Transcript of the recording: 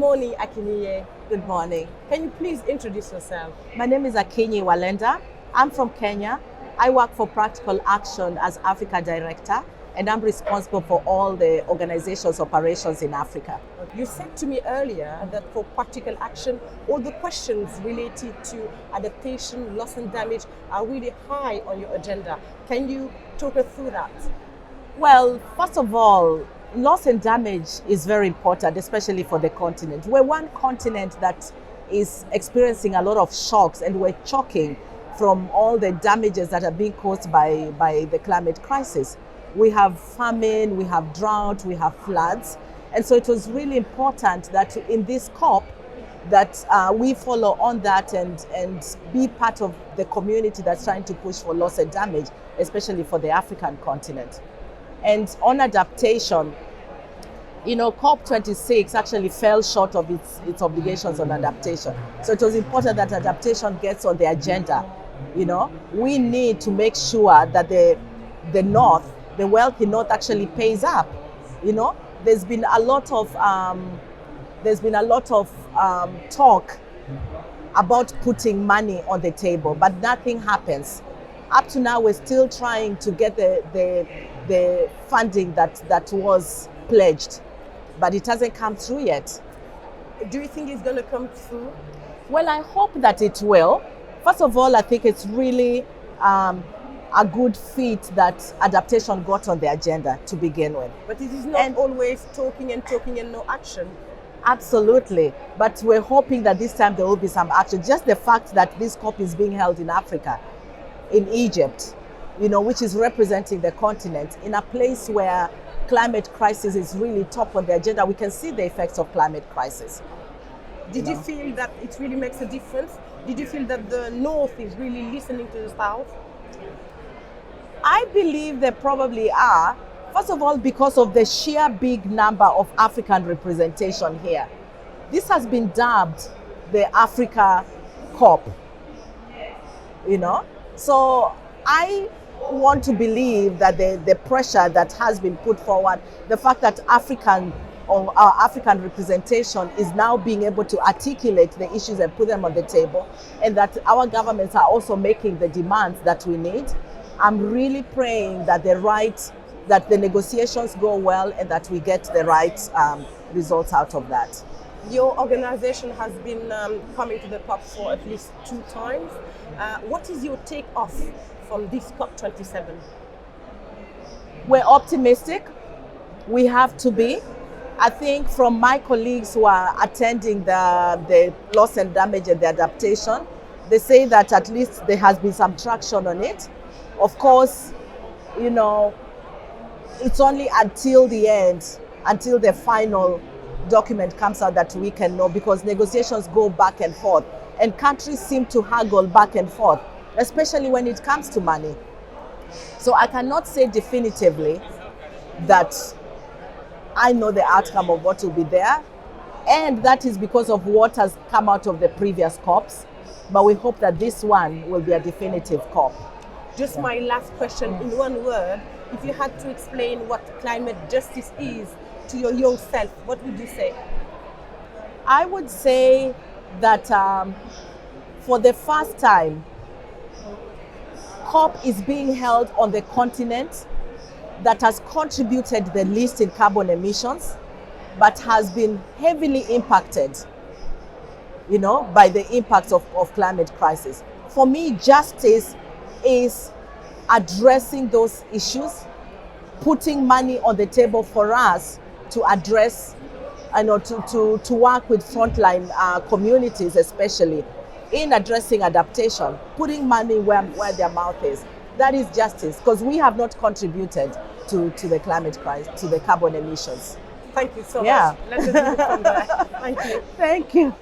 morning, Akinyi. Good morning. Can you please introduce yourself? My name is Akinyi Walender. I'm from Kenya. I work for Practical Action as Africa Director, and I'm responsible for all the organization's operations in Africa. You said to me earlier that for Practical Action, all the questions related to adaptation, loss and damage are really high on your agenda. Can you talk us through that? Well, first of all, loss and damage is very important, especially for the continent. We're one continent that is experiencing a lot of shocks, and we're choking from all the damages that are being caused by the climate crisis. We have famine, we have drought, we have floods. And so it was really important that in this COP that we follow on that and be part of the community that's trying to push for loss and damage, especially for the African continent. And on adaptation, COP26 actually fell short of its obligations on adaptation. So it was important that adaptation gets on the agenda. We need to make sure that the North, the wealthy North, actually pays up. There's been a lot of talk about putting money on the table, but nothing happens. Up to now, we're still trying to get the funding that was pledged, but it hasn't come through yet. Do you think it's going to come through? Well, I hope that it will. First of all, I think it's really a good feat that adaptation got on the agenda to begin with. But it is not always talking and no action. Absolutely. But we're hoping that this time there will be some action. Just the fact that this COP is being held in Africa, in Egypt, which is representing the continent, in a place where climate crisis is really top on the agenda, we can see the effects of climate crisis. Did you feel that it really makes a difference? Did you feel that the North is really listening to the South? I believe they probably are. First of all, because of the sheer big number of African representation here. This has been dubbed the Africa COP, So I want to believe that the pressure that has been put forward, the fact that our African representation is now being able to articulate the issues and put them on the table, and that our governments are also making the demands that we need. I'm really praying that the negotiations go well and that we get the right results out of that. Your organization has been coming to the COP for at least 2 times. What is your take off from this COP27? We're optimistic. We have to be. I think from my colleagues who are attending the loss and damage and the adaptation, they say that at least there has been some traction on it. Of course, it's only until the end, until the final document comes out that we can know, because negotiations go back and forth and countries seem to haggle back and forth, especially when it comes to money. So I cannot say definitively that I know the outcome of what will be there, and that is because of what has come out of the previous COPs, but we hope that this one will be a definitive COP. Just my last question, in one word, if you had to explain what climate justice is to your young self, what would you say? I would say that for the first time, COP is being held on the continent that has contributed the least in carbon emissions, but has been heavily impacted, by the impacts of climate crisis. For me, justice is addressing those issues, putting money on the table for us to address, to work with frontline communities, especially in addressing adaptation, putting money where their mouth is. That is justice, because we have not contributed to the climate crisis, to the carbon emissions. Thank you so much. Let's just move from there. Thank you. Thank you.